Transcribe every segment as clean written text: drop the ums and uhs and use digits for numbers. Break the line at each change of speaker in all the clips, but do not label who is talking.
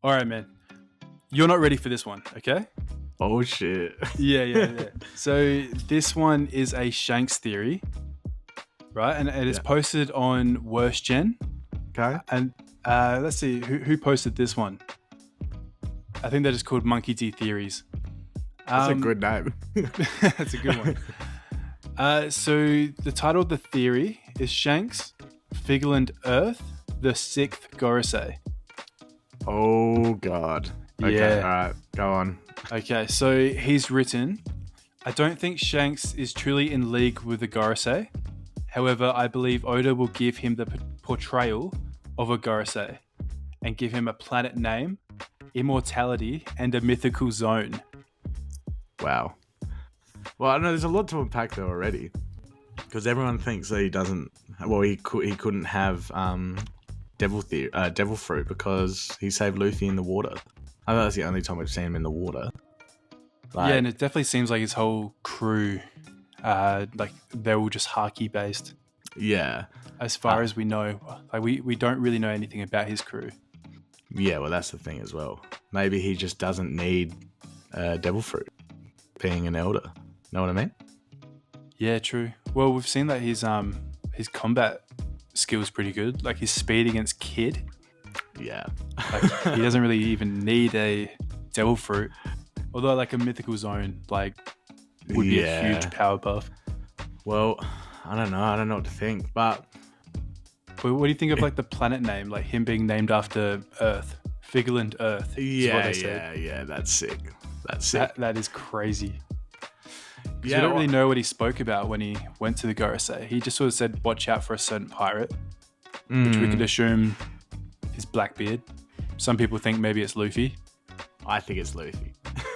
All right, man. You're not ready for this one, okay?
Oh shit.
Yeah. So this one is a Shanks theory, right? And it is
Yeah.
posted on Worst Gen.
Okay.
And let's see who posted this one. I think they're just called Monkey D Theories.
That's a good name.
That's a good one. So the title of the theory is Shanks, Figland Earth, the sixth Gorosei.
Oh god. Okay,
Yeah.
alright, go on.
Okay, so he's written, I don't think Shanks is truly in league with the Gorosei. However, I believe Oda will give him the portrayal of a Gorosei and give him a planet name, immortality, and a mythical zone.
Wow. Well, I know there's a lot to unpack there already. Because everyone thinks that he doesn't he couldn't have devil fruit because he saved Luffy in the water. I think that's the only time we've seen him in the water.
Yeah, and it definitely seems like his whole crew, they're all just Haki based.
Yeah.
As far as we know, like we don't really know anything about his crew.
Yeah, well, that's the thing as well. Maybe he just doesn't need devil fruit, being an elder. Know what I mean?
Yeah, true. Well, we've seen that his combat skill's pretty good. Like his speed against Kid.
Yeah.
Like he doesn't really even need a devil fruit. Although like a mythical zone would be a huge power buff.
Well, I don't know what to think. But
what do you think of like the planet name, like him being named after Earth, Figland Earth?
Yeah, that's sick.
That is crazy.
Yeah,
you don't really know what he spoke about when he went to the Gorosei. He just sort of said, watch out for a certain pirate, which we could assume is Blackbeard. Some people think maybe it's Luffy.
I think it's Luffy.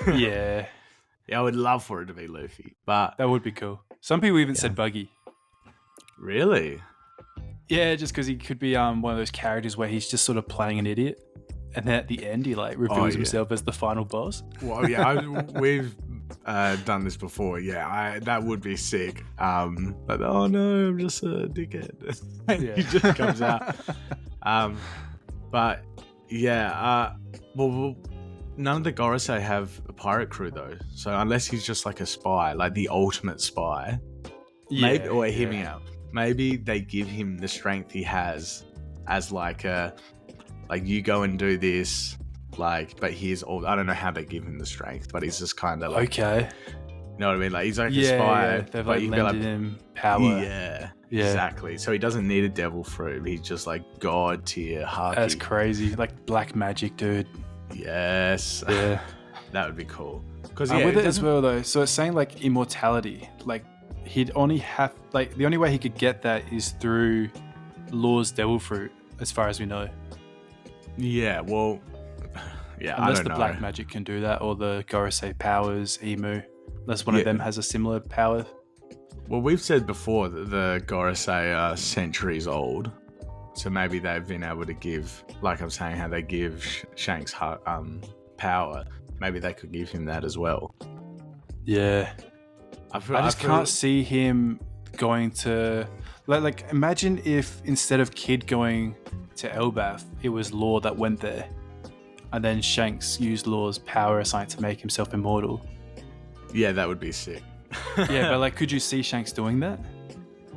Yeah.
Yeah, I would love for it to be Luffy, but
that would be cool. Some people even said Buggy.
Really?
Yeah, just because he could be one of those characters where he's just sort of playing an idiot, and then at the end he like reveals himself as the final boss.
Well, yeah, we've done this before. Yeah, that would be sick. But oh no, I'm just a dickhead. He just comes out. But yeah, well, none of the Gorosei have a pirate crew though. So unless he's just like a spy, like the ultimate spy, maybe they give him the strength he has as like you go and do this. Like, but here's all. I don't know how they give him the strength, but he's just kind of like,
okay.
You know what I mean? Like he's like a spy.
They've like lended him power.
Yeah, exactly. So he doesn't need a devil fruit. He's just like god tier Haki.
That's crazy. Like black magic, dude.
Yes.
Yeah.
That would be cool. Because
with it as well though. So it's saying like immortality. Like he'd only have like the only way he could get that is through Law's devil fruit, as far as we know.
Yeah. Well. Yeah,
unless
I don't
the
know.
black magic can do that, or the Gorosei powers, Emu. Unless one of them has a similar power.
Well, we've said before that the Gorosei are centuries old, so maybe they've been able to give, like I'm saying, how they give Shanks power. Maybe they could give him that as well.
Yeah, I just can't see him going to like. Imagine if instead of Kid going to Elbath, it was Law that went there. And then Shanks used Law's power assigned to make himself immortal.
Yeah, that would be sick.
Yeah, but like, could you see Shanks doing that?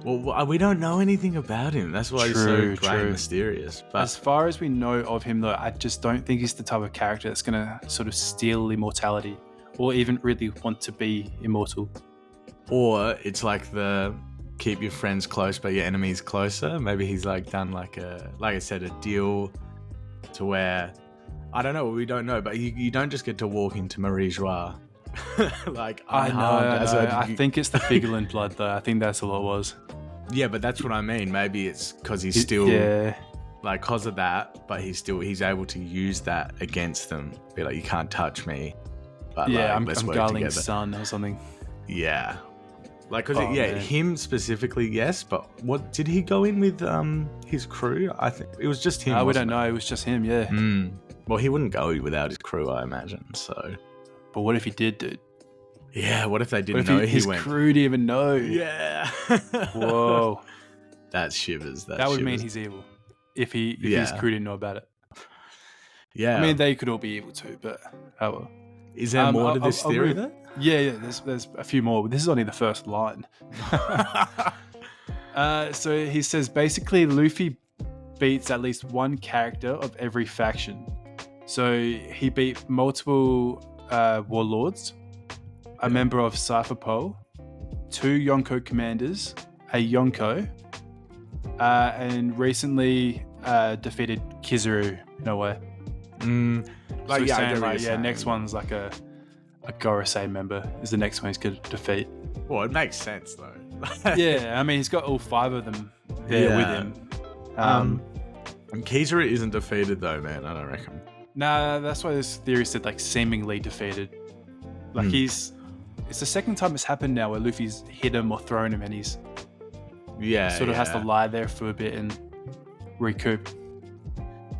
Well, we don't know anything about him. That's why he's so great and mysterious. But
as far as we know of him, though, I just don't think he's the type of character that's going to sort of steal immortality or even really want to be immortal.
Or it's like the keep your friends close but your enemies closer. Maybe he's like done like I said, a deal to where... I don't know. We don't know, but you don't just get to walk into Marie Joie. Like
I know. I think it's the Figurland blood, though. I think that's all it was.
Yeah, but that's what I mean. Maybe it's because he's still like because of that, but he's able to use that against them. Be like, you can't touch me. But
I'm
let's work
Garling's
together.
son or something.
Yeah, like because him specifically, yes. But what did he go in with his crew? I think it was just him.
We don't know. It was just him. Yeah.
Well, he wouldn't go without his crew, I imagine. So,
but what if he did, dude?
Yeah, what if they didn't know
his crew didn't even know?
Yeah.
Whoa.
That shivers.
That would mean he's evil. If his crew didn't know about it.
Yeah.
I mean, they could all be evil too, but oh well.
Is there more to this theory?
Yeah. There's a few more. But this is only the first line. So he says basically Luffy beats at least one character of every faction. So he beat multiple warlords, a member of Cypher Pole, 2 Yonko commanders, a Yonko, and recently defeated Kizaru in a way.
Like,
so
yeah,
saying, like, yeah, next one's like a Gorosei member is the next one he's going to defeat.
Well, it makes sense though.
Yeah, I mean, he's got all 5 of them there with him.
And Kizaru isn't defeated though, man. I don't reckon.
Nah, that's why this theory said like seemingly defeated. Like it's the second time it's happened now where Luffy's hit him or thrown him, and he's sort of has to lie there for a bit and recoup.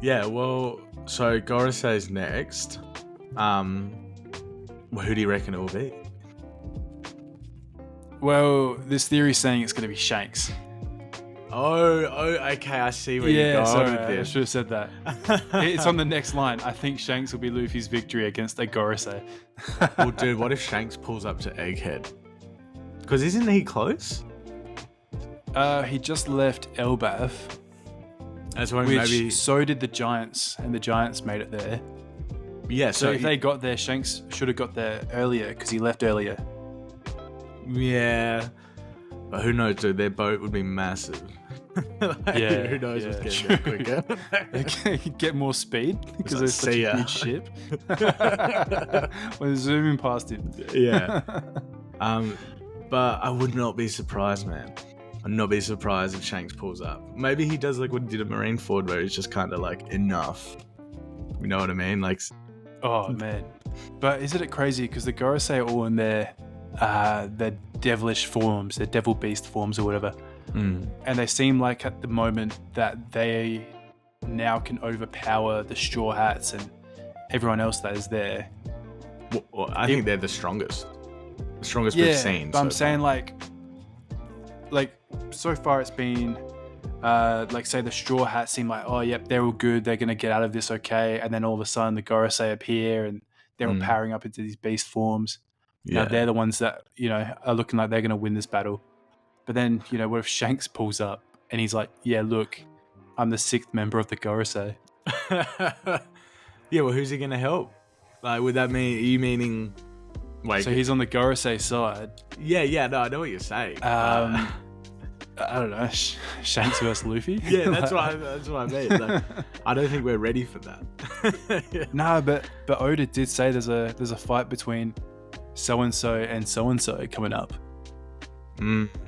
Yeah, well, so Gorosei's next. Well, who do you reckon it will be?
Well, this theory is saying it's going to be Shanks.
Oh, okay. I see where you're going with this.
I should have said that. It's on the next line. I think Shanks will be Luffy's victory against a Gorosei.
Well, dude, what if Shanks pulls up to Egghead? Because isn't he close?
He just left Elbaf.
That's why
which
maybe.
So did the Giants, and the Giants made it there.
Yeah,
so if they got there, Shanks should have got there earlier because he left earlier.
Yeah. But who knows, dude? Their boat would be massive.
Yeah.
Who knows what's getting there quicker?
They can get more speed because they're such a huge ship. We're zooming past him.
Yeah. But I would not be surprised, man. I'd not be surprised if Shanks pulls up. Maybe he does like what he did at Marineford, where he's just kind of like, enough. You know what I mean? Like,
oh man. But isn't it crazy? Because the Gorosei are all in their devilish forms, their devil beast forms or whatever. And they seem like at the moment that they now can overpower the Straw Hats and everyone else that is there.
Well, I think they're the strongest. The strongest we've seen.
But I'm saying like so far it's been like say the Straw Hats seem like, oh yep, they're all good, they're gonna get out of this okay, and then all of a sudden the Gorosei appear and they're all powering up into these beast forms. Now they're the ones that, you know, are looking like they're gonna win this battle. But then, you know, what if Shanks pulls up and he's like, yeah, look, I'm the 6th member of the Gorosei.
Yeah, well, who's he gonna help? Like, would that mean, are you meaning like,
so he's on the Gorosei side?
Yeah, no, I know what you're saying.
I don't know, Shanks versus Luffy.
Yeah, that's what I mean. Like, I don't think we're ready for that.
No, but Oda did say there's a fight between so and so coming up.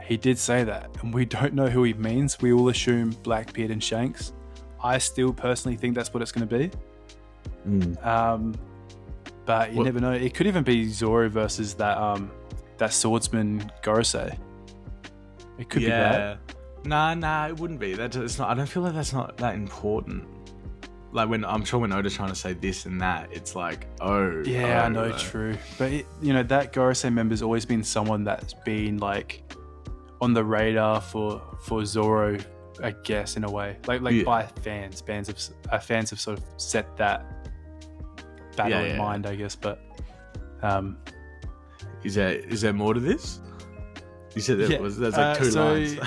He did say that, and we don't know who he means. We all assume Blackbeard and Shanks. I still personally think that's what it's going to be. But you never know. It could even be Zoro versus that swordsman Gorosei. It could be that.
Nah, it wouldn't be. It's not. I don't feel like that's not that important. Like when Oda's trying to say this and that, it's like,
I know, true. But that Gorosei member's always been someone that's been like on the radar for Zoro, I guess, in a way. Like by fans. Fans have sort of set that battle in mind, I guess. But
is there more to this? You said there's like 2 lines.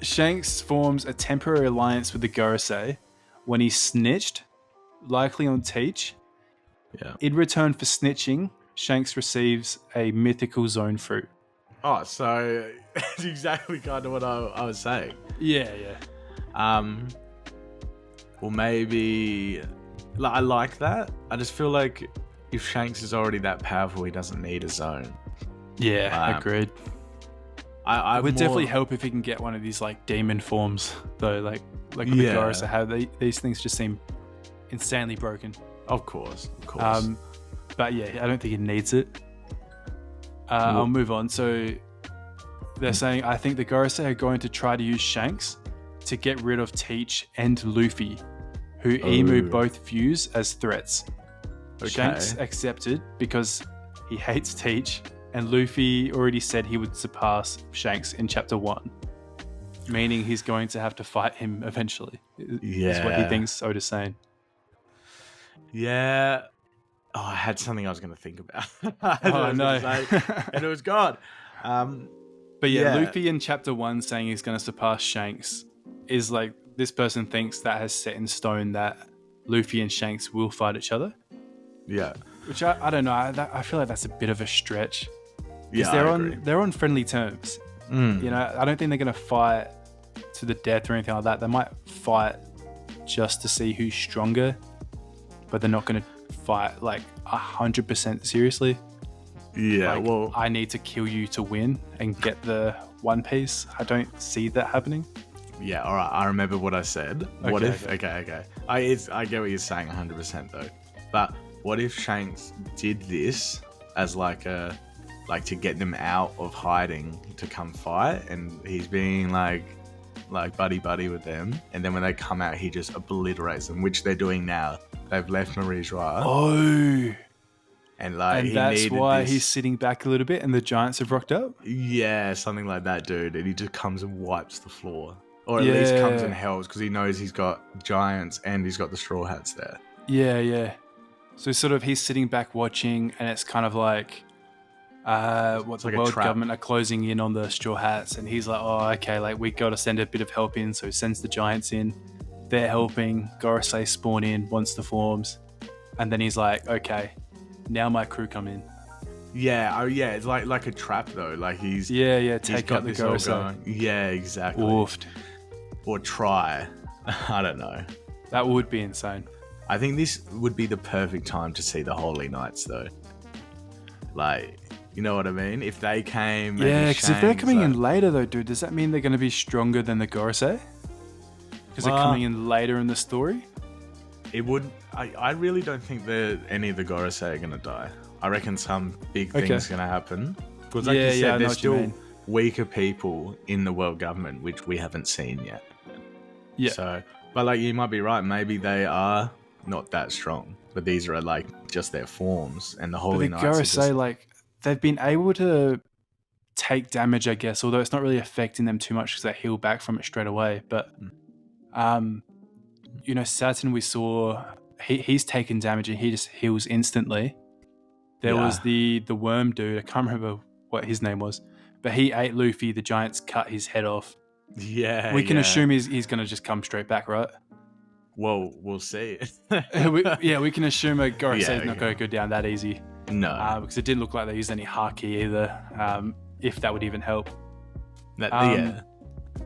Shanks forms a temporary alliance with the Gorosei when he snitched, likely on Teach.
Yeah.
In return for snitching, Shanks receives a mythical zone fruit.
Oh, so that's exactly kind of what I was saying.
Yeah.
Well, maybe I like that. I just feel like if Shanks is already that powerful, he doesn't need a zone.
Yeah, agreed. It would definitely help if he can get one of these like demon forms, though. Like with the Gorosei, how these things just seem insanely broken.
Of course.
But yeah, I don't think he needs it. I'll move on. So they're saying, I think the Gorosei are going to try to use Shanks to get rid of Teach and Luffy, who Emu both views as threats. Okay. Shanks accepted because he hates Teach, and Luffy already said he would surpass Shanks in Chapter 1, meaning he's going to have to fight him eventually, is what he thinks Oda's saying.
Yeah. Oh, I had something I was going to think about. I
Oh
was
no!
gonna say, and it was gone.
But yeah,
Yeah.
Luffy in chapter 1 saying he's going to surpass Shanks is like this person thinks that has set in stone that Luffy and Shanks will fight each other.
Yeah.
Which I don't know. I feel like that's a bit of a stretch because
Yeah,
they're on friendly terms. You know, I don't think they're going to fight to the death or anything like that. They might fight just to see who's stronger, but they're not going to fight like 100% seriously.
Yeah,
Like,
well,
I need to kill you to win and get the One Piece. I don't see that happening.
yeah, all right. I remember what I said. What
Okay,
if? Okay. I get what you're saying 100% though. But what if Shanks did this as like to get them out of hiding to come fight, and he's being like buddy with them, and then when they come out, he just obliterates them, which they're doing now. They've left Marie Joie,
Oh,
and like
and
he
that's
needed
why
this.
he's sitting back a little bit, and the giants have rocked up.
Yeah, something like that, dude. And he just comes and wipes the floor. Or at least comes and helps because he knows he's got giants and he's got the Straw Hats there.
Yeah. So sort of he's sitting back watching, and it's kind of like the
like a
world
trap.
government are closing in on the Straw Hats, and he's like, oh, okay, like we got to send a bit of help in. So he sends the giants in. They're helping. Gorosei spawn in once the forms, and then he's like, okay, now my crew come in.
Yeah, it's like a trap though. Like he's
Take
got
out the
this all
Gorosei.
going. Yeah, exactly.
Woofed.
Or try. I don't know.
That would be insane.
I think this would be the perfect time to see the Holy Knights though. Like, you know what I mean? If they came,
Yeah, because if they're
Shanks,
coming in later though, dude, does that mean they're going to be stronger than the Gorosei? Because they're coming in later in the story?
it would. I really don't think that any of the Gorosei are gonna die. I reckon some big things gonna happen. Because like you
I
said,
know
there's
what you
still
mean.
weaker people in the world government, which we haven't seen yet.
Yeah.
So, but like you might be right. Maybe they are not that strong, but these are like just their forms, and the
But
Holy
the
Knights are just,
Gorosei, like, they've been able to take damage, I guess, although it's not really affecting them too much because they heal back from it straight away. But, you know, Saturn, we saw, he's taken damage and he just heals instantly. There was the worm dude, I can't remember what his name was, but he ate Luffy, the giants cut his head off.
yeah.
We can assume he's going to just come straight back, right?
Well, we'll see.
we can assume a Gorosei's
Yeah,
not going to go down that easy.
No.
Because it didn't look like they used any haki either, if that would even help.
Yeah.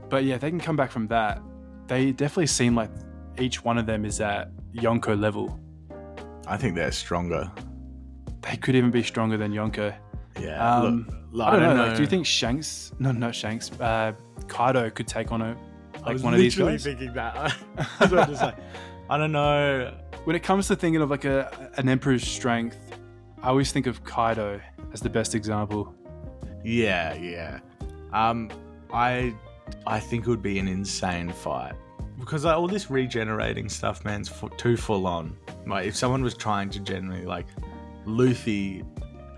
But yeah, they can come back from that. They definitely seem like each one of them is at Yonko level.
I think they're stronger.
They could even be stronger than Yonko.
Yeah.
I
Look,
don't know. Like, do you think Shanks? No, not Shanks. Kaido could take on one of these guys?
Thinking that. I was about to say, I don't know.
When it comes to thinking of like an emperor's strength, I always think of Kaido as the best example.
Yeah. I think it would be an insane fight because like, all this regenerating stuff, man, it's too full on. Like if someone was trying to generally like Luffy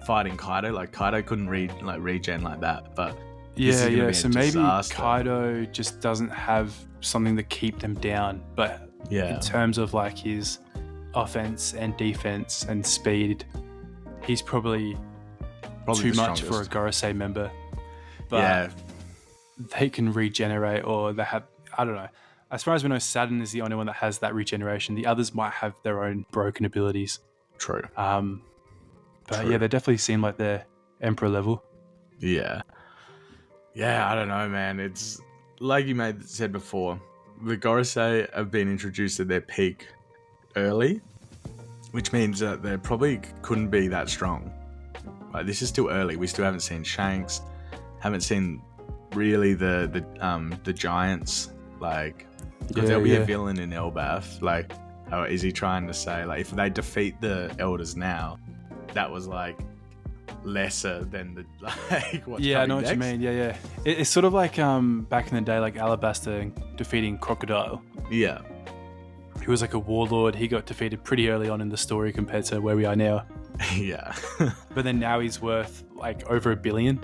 fighting Kaido, like Kaido couldn't regen like that, but
Yeah. So maybe
disaster.
Kaido just doesn't have something to keep them down, but in terms of like his offense and defense and speed, he's probably too
the
much for a
strongest.
Gorosei member. But they can regenerate, or they have, I don't know. As far as we know, Saturn is the only one that has that regeneration. The others might have their own broken abilities.
True.
But
True.
yeah, they definitely seem like they're Emperor level.
Yeah, I don't know, man. It's like you said before, the Gorosei have been introduced at their peak early, which means that they probably couldn't be that strong. Like this is still early. We still haven't seen Shanks, haven't seen really the giants, like because there'll be a villain in Elbaf. Like, how is he trying to say like if they defeat the elders now, that was like lesser than the like what's
Yeah, I
coming
know what you
next?
mean. Yeah. It's sort of like back in the day, like Alabaster defeating Crocodile.
Yeah.
He was like a warlord. He got defeated pretty early on in the story compared to where we are now.
Yeah.
But then now he's worth like over $1 billion,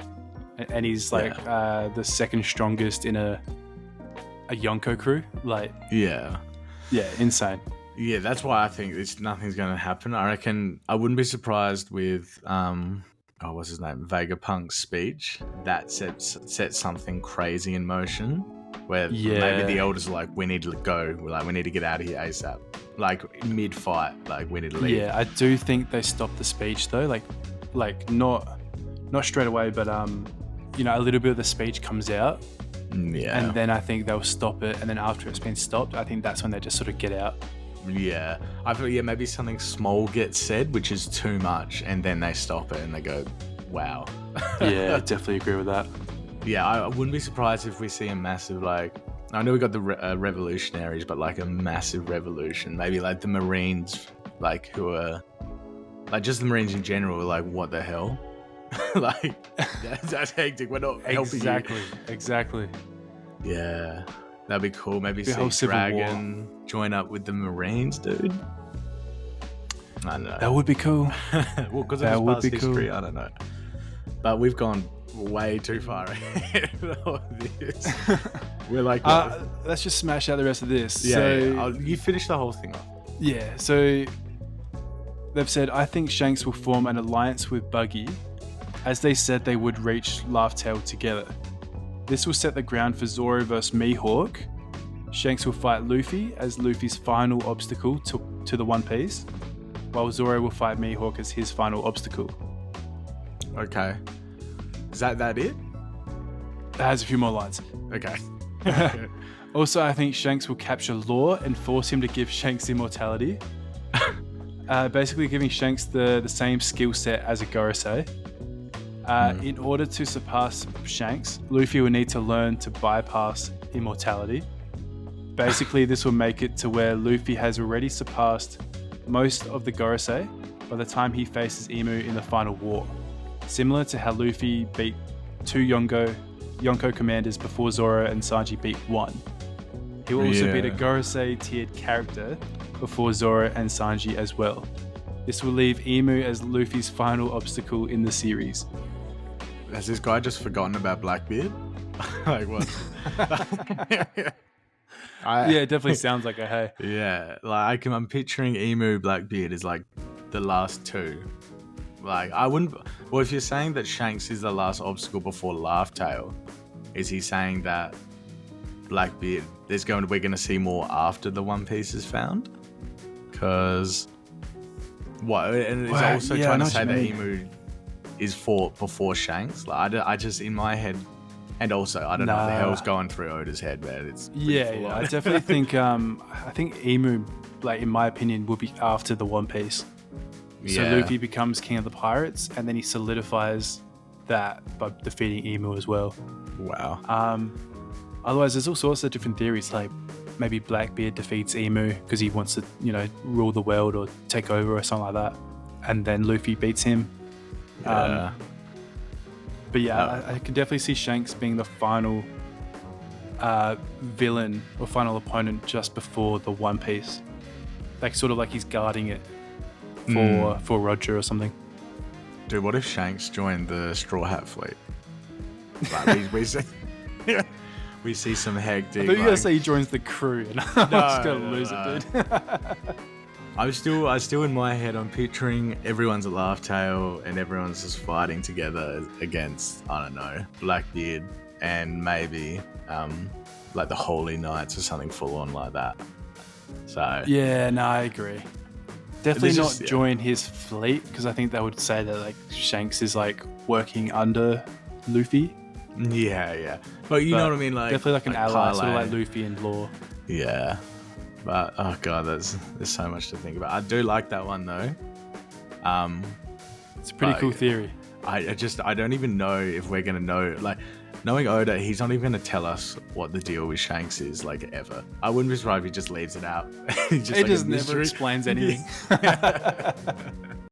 and he's like the second strongest in a Yonko crew. Like,
Yeah.
yeah, insane.
Yeah, that's why I think nothing's going to happen. I reckon I wouldn't be surprised with what's his name, Vegapunk's speech that set something crazy in motion, where maybe the elders are like, we need to go, we need to get out of here ASAP, like mid fight, like we need to leave.
Yeah, I do think they stopped the speech though, like not straight away, but a little bit of the speech comes out.
Yeah.
And then I think they'll stop it, and then after it's been stopped, I think that's when they just sort of get out.
Yeah, I thought maybe something small gets said, which is too much, and then they stop it and they go, "Wow."
Yeah, I definitely agree with that.
Yeah, I wouldn't be surprised if we see a massive, like, I know we got the revolutionaries, but like a massive revolution, maybe like the Marines, like who are, like just the Marines in general, are like, what the hell? Like that's hectic. We're not helping you.
Exactly.
Yeah. That'd be cool. Maybe see Dragon join up with the Marines, dude. I don't know.
That would be cool.
Well, because of his past history, cool. I don't know. But we've gone way too far ahead of this. We're like,
let's just smash out the rest of this.
Yeah, you finish the whole thing off.
Yeah, so they've said, I think Shanks will form an alliance with Buggy, as they said they would reach Laughtail together. This will set the ground for Zoro vs Mihawk. Shanks will fight Luffy as Luffy's final obstacle to the One Piece, while Zoro will fight Mihawk as his final obstacle.
Okay. Is that it?
It has a few more lines.
Okay.
Also, I think Shanks will capture Law and force him to give Shanks immortality. Basically giving Shanks the same skill set as a Gorosei. In order to surpass Shanks, Luffy will need to learn to bypass immortality. Basically, this will make it to where Luffy has already surpassed most of the Gorosei by the time he faces Imu in the final war. Similar to how Luffy beat 2 Yonko commanders before Zoro and Sanji beat 1. He will also beat a Gorosei tiered character before Zoro and Sanji as well. This will leave Imu as Luffy's final obstacle in the series.
Has this guy just forgotten about Blackbeard? Like what?
Yeah, it definitely sounds like a hey.
Yeah, like I'm picturing Emu Blackbeard is like the last two. Like I wouldn't. Well, if you're saying that Shanks is the last obstacle before Laughtail, is he saying that Blackbeard we're going to see more after the One Piece is found? Because what? And it's also trying to say that Emu is fought before Shanks. Like I just in my head. And also, I don't know what the hell's going through Oda's head, man. It's
I definitely think I think Emu, like in my opinion, will be after the One Piece. So Luffy becomes king of the pirates, and then he solidifies that by defeating Emu as well.
Wow.
Otherwise, there's all sorts of different theories, like maybe Blackbeard defeats Emu because he wants to, rule the world or take over or something like that, and then Luffy beats him.
Yeah.
But yeah, I can definitely see Shanks being the final villain or final opponent just before the One Piece. Like sort of like he's guarding it for Roger or something.
Dude, what if Shanks joined the Straw Hat Fleet? Like we see some hectic.
I thought you were gonna say he joins the crew, and I'm just gonna lose it, dude.
I still in my head, I'm picturing everyone's at Laughtail and everyone's just fighting together against, I don't know, Blackbeard and maybe like the Holy Knights or something full on like that. So
yeah, no, I agree. Definitely not join his fleet, because I think that would say that like Shanks is like working under Luffy.
Yeah. But you know what I mean, like
definitely like an ally, sort of like Luffy and Law.
Yeah. But oh god, there's so much to think about. I do like that one though.
It's a pretty cool theory.
I don't even know if we're gonna know. Like knowing Oda, he's not even gonna tell us what the deal with Shanks is, like ever. I wouldn't be surprised if he just leaves it out.
It just never explains anything.